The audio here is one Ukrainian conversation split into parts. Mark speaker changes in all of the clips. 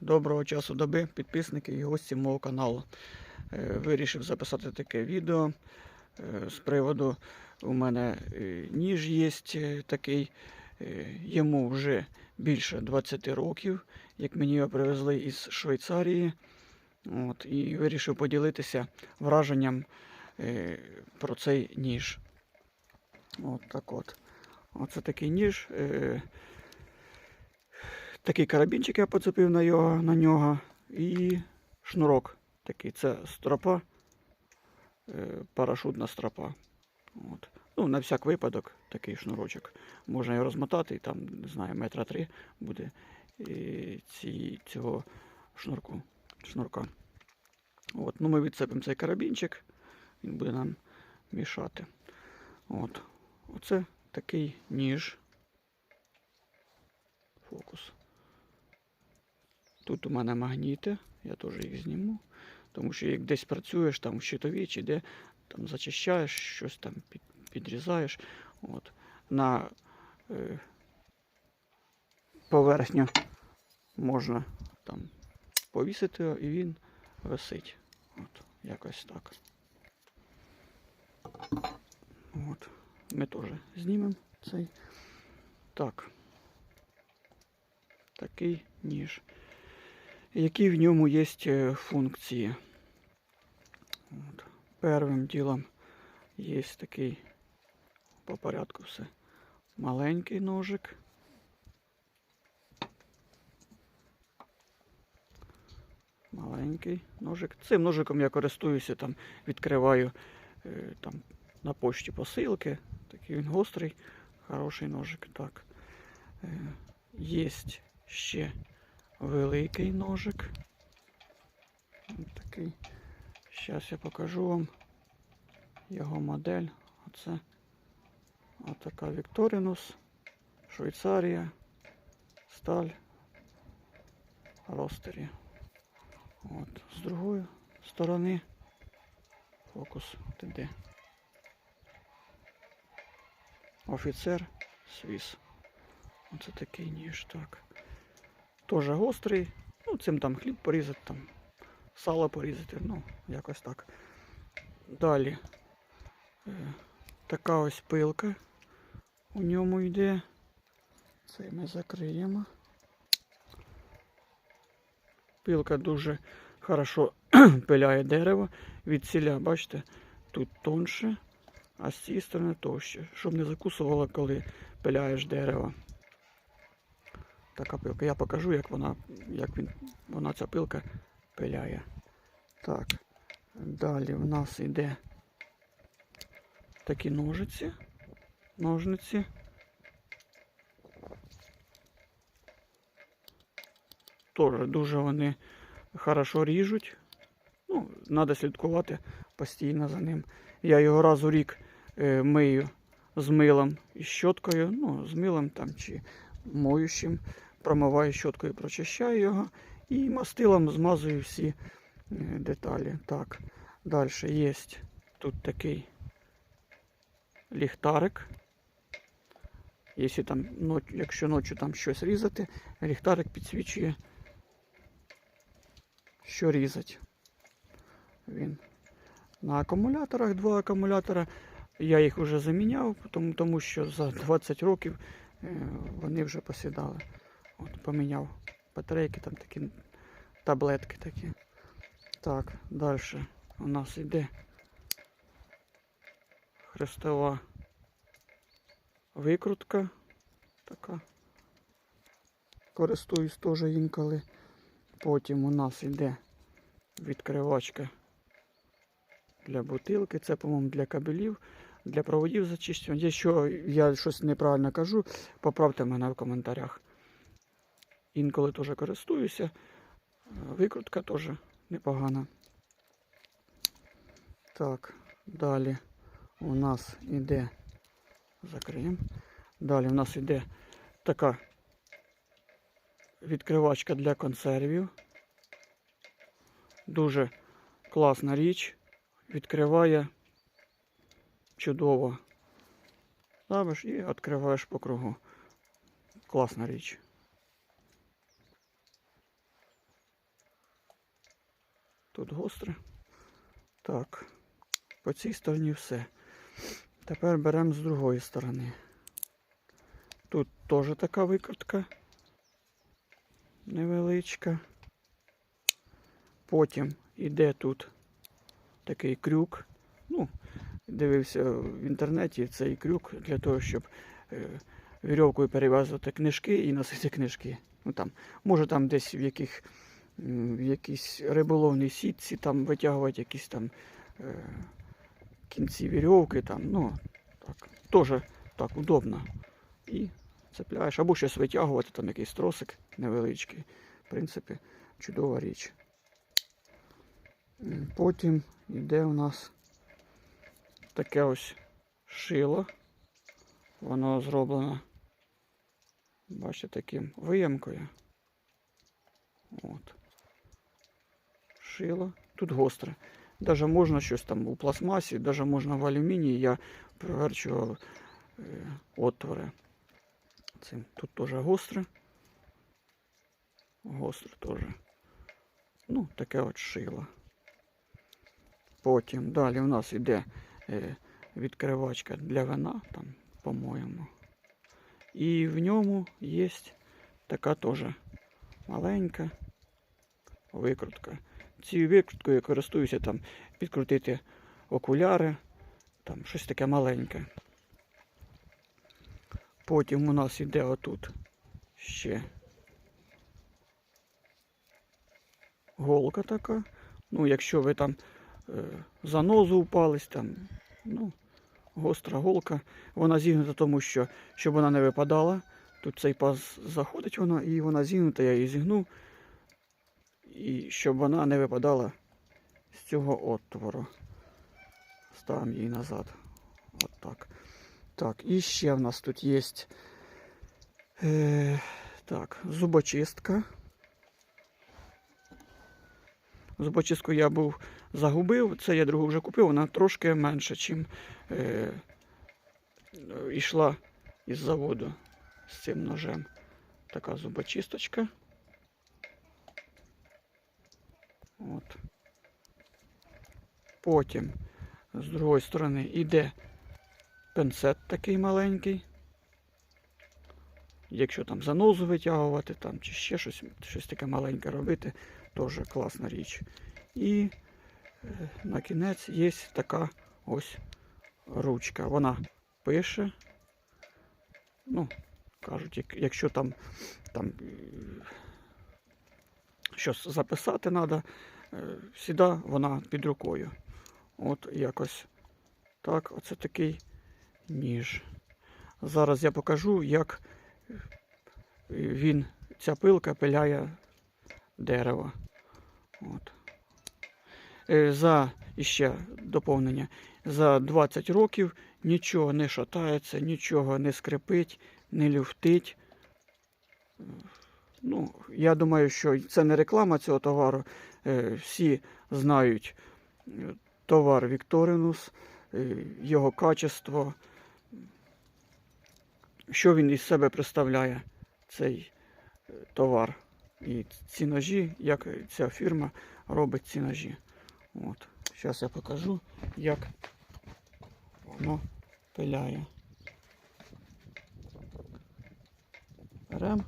Speaker 1: Доброго часу доби, підписники і гості мого каналу. Вирішив записати таке відео з приводу, у мене ніж є такий, йому вже більше 20 років, як мені його привезли із Швейцарії. І вирішив поділитися враженням про цей ніж. Оце такий ніж. Такий карабінчик я поцепив на нього і шнурок такий. Це стропа, парашутна стропа. На всяк випадок такий шнурочок. Можна його розмотати і там, не знаю, 3 метра буде цього шнурка. Ми відцепимо цей карабінчик, він буде нам мішати. Оце такий ніж. Фокус. Тут у мене магніти, я теж їх зніму, тому що як десь працюєш, там в щитові чи де, там зачищаєш, щось там підрізаєш. На поверхню можна там повісити його і він висить. Якось так. Ми теж знімемо цей. Так. Такий ніж. Які в ньому є функції? Першим ділом є такий, по порядку все, маленький ножик. Маленький ножик. Цим ножиком я користуюся, там відкриваю там на пошті посилки. Такий він гострий, хороший ножик. Так. Є ще великий ножик. Ось такий. Зараз я покажу вам його модель. Оце така Victorinus, Швейцарія, сталь, ростері. З другої сторони фокус іде. Офіцер Свіс. Оце такий ніж, так. Теж гострий. Цим там хліб порізати, там сало порізати, якось так. Далі така ось пилка у ньому йде. Це ми закриємо. Пилка дуже хорошо пиляє дерево. Від ціля, бачите, тут тонше, а з цієї сторони товще, щоб не закусувало, коли пиляєш дерево. Така пилка. Я покажу, як вона ця пилка пиляє. Так. Далі в нас йде такі ножниці. Теж дуже вони хорошо ріжуть. Треба слідкувати постійно за ним. Я його раз у рік мию з милом і щоткою, з милом там чи моющим. Промиваю щоткою, прочищаю його і мастилом змазую всі деталі. Так, далі є тут такий ліхтарик. Якщо ночі там щось різати, ліхтарик підсвічує, що різати. Він на акумуляторах, 2 акумулятора. Я їх вже заміняв, тому що за 20 років вони вже посідали. Поміняв батарейки, там такі таблетки такі. Так, далі у нас йде хрестова викрутка. Така. Користуюсь теж інколи. Потім у нас йде відкривачка для бутилки. Це, по-моєму, для кабелів, для проводів зачищення. Якщо я щось неправильно кажу, поправте мене в коментарях. Інколи теж користуюся. Викрутка теж непогана. Так, далі у нас йде, закриємо. Далі у нас йде така відкривачка для консервів. Дуже класна річ. Відкриває чудово. Ставиш і відкриваєш по кругу. Класна річ. тут гостре. Так, по цій стороні все. Тепер беремо з другої сторони. Тут теж така викрутка невеличка. Потім іде тут такий крюк. Ну, дивився в інтернеті цей крюк для того, щоб вірьовкою перев'язувати книжки і носити книжки. Ну, там, може там десь в якійсь риболовній сітці там витягувати якісь там кінці вірьовки. Там, ну, так, теж так удобно. І цепляєш, або щось витягувати, там якийсь тросик невеличкий. В принципі, чудова річ. Потім йде у нас таке ось шило. Воно зроблено, бачите, таким виямкою. От. Шило. Тут гостре. Даже можна щось там у пластмасі, даже можна в алюмінії. Я проверчував отвори. Цим. Тут теж гостре. Гостре теж. Ну, таке от шило. Потім далі у нас йде відкривачка для вина, там, по-моєму. І в ньому є така теж маленька викрутка. Цією викруткою я користуюся там підкрутити окуляри, там щось таке маленьке. Потім у нас йде отут ще голка така. Ну, якщо ви там занозу впались, там, ну, гостра голка. Вона зігнута тому, що, щоб вона не випадала. Тут цей паз заходить вона, і вона зігнута, я її зігнув. І щоб вона не випадала з цього отвору. Ставимо її назад. От так. Так, і ще в нас тут є зубочистка. Зубочистку я був загубив, це я другу вже купив, вона трошки менше, ніж йшла із заводу з цим ножем. Така зубочисточка. От. Потім з другої сторони йде пінцет такий маленький. Якщо там занозу витягувати, там, чи ще щось таке маленьке робити, теж класна річ. І на кінець є така ось ручка. Вона пише. Ну, кажуть, якщо там щось записати треба, завжди вона під рукою. От якось так, оце такий ніж. Зараз я покажу, як ця пилка пиляє дерево. От. Іще доповнення, за 20 років нічого не шатається, нічого не скрипить, не люфтить. Ну, я думаю, що це не реклама цього товару. Всі знають товар Victorinus, його качество, що він із себе представляє, цей товар. І ці ножі, як ця фірма робить ці ножі. От. Зараз я покажу, як воно пиляє. Беремо.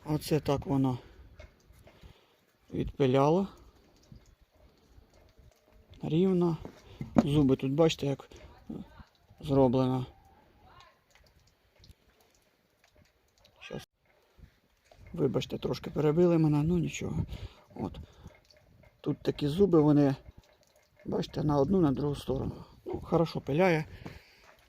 Speaker 1: Оце так воно відпиляло. Рівно. Зуби тут бачите, як зроблено. Щас. Вибачте, трошки перебили мене, ну нічого. От. Тут такі зуби, вони, бачите, на одну, на другу сторону. Ну, хорошо пиляє.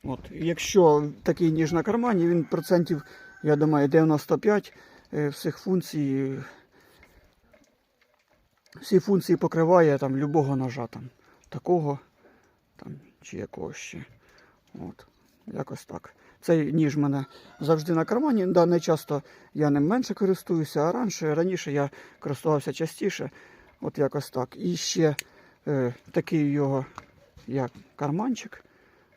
Speaker 1: От. Якщо такий ніж на кармані, він процентів, я думаю, 95 всіх функцій, всі функції покриває там любого ножа, там, такого там, чи якогось ще. От. Якось так. Цей ніж в мене завжди на кармані. Да, не часто я ним менше користуюся, а раніше я користувався частіше. От якось так. І ще такий його як карманчик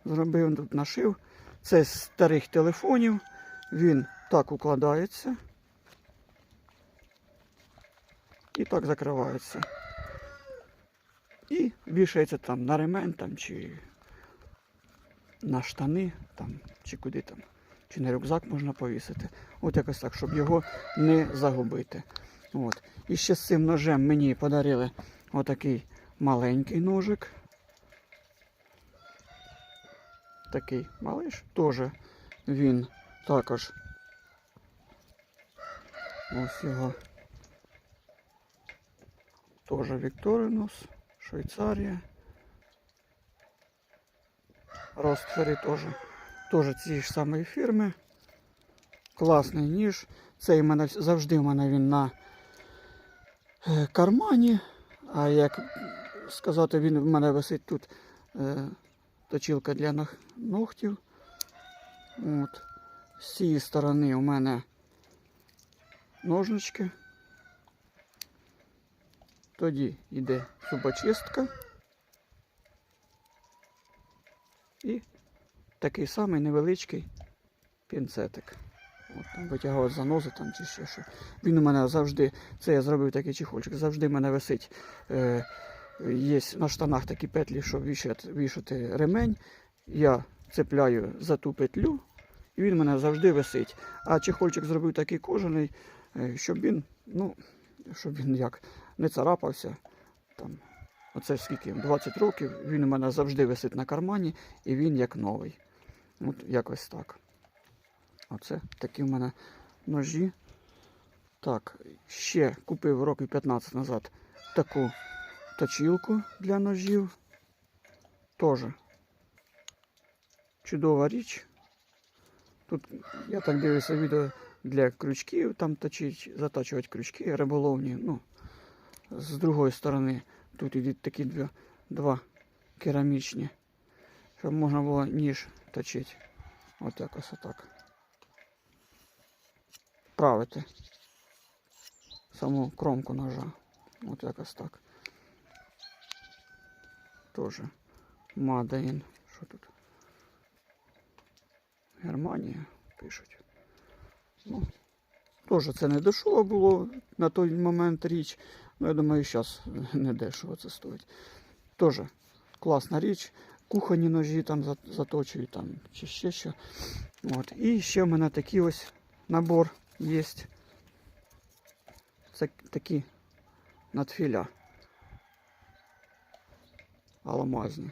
Speaker 1: зробив, тут нашив. Це з старих телефонів. Він так укладається. І так закривається. І вішається там на ремень там, чи на штани, там, чи куди там. Чи на рюкзак можна повісити. От якось так, щоб його не загубити. От. І ще з цим ножем мені подарили отакий маленький ножик. Такий малиш. Теж він також. Ось його. Теж Вікторинус, Швейцарія. Ростфери теж цієї ж самої фірми. Класний ніж. Цей завжди в мене він на кармані. А як сказати, він в мене висить тут точилка для ногтів. От. З цієї сторони у мене ножнички. Тоді йде зубочистка. І такий самий невеличкий пінцетик. От, там витягувати занозу там чи ще що. Він у мене завжди, це я зробив такий чехольчик, завжди в мене висить, є на штанах такі петлі, щоб вішати ремень. Я цепляю за ту петлю і він у мене завжди висить. А чехольчик зробив такий кожаний, щоб він, як не царапався. Там, оце скільки, 20 років, він у мене завжди висить на кармані і він як новий. От якось так. Оце такі в мене ножі. Так, ще купив років 15 назад таку точилку для ножів. Теж чудова річ. Тут, я так дивлюся, відео для крючків, там затачувати крючки риболовні. Ну, з другої сторони тут йдуть такі два керамічні, щоб можна було ніж точити. От якось отак. Правити саму кромку ножа. От якось так. Тоже Мадеїн. Що тут? Германія пишуть. Ну, теж це не дешево було на той момент річ. Ну, я думаю, зараз не дешево це стоїть. Теж класна річ. Кухонні ножі там заточують, там, чи ще що. От. І ще в мене такий ось набор є. Це такі надфіля. Алмазні.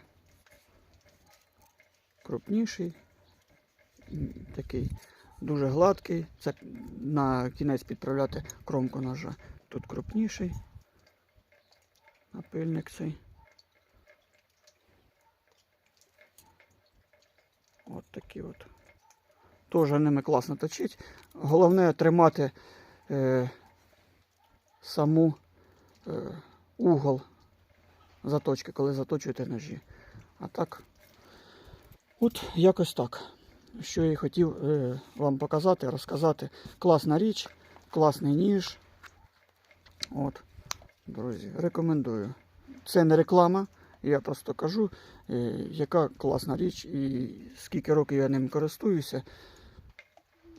Speaker 1: Крупніший. Такий дуже гладкий. Це на кінець підправляти кромку ножа. Тут крупніший. Напильник цей. От такі от. Теж ними класно точить. Головне тримати саму угол заточки, коли заточуєте ножі. А так, от якось так. Що я хотів вам показати, розказати. Класна річ, класний ніж. От, друзі, рекомендую. Це не реклама, я просто кажу, яка класна річ і скільки років я ним користуюся.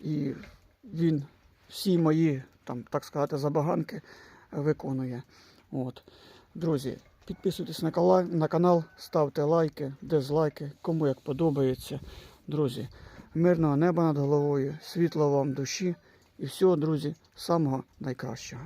Speaker 1: І він всі мої, там, так сказати, забаганки виконує. От. Друзі, підписуйтесь на канал, ставте лайки, дизлайки, кому як подобається. Друзі, мирного неба над головою, світла вам душі і всього, друзі, самого найкращого.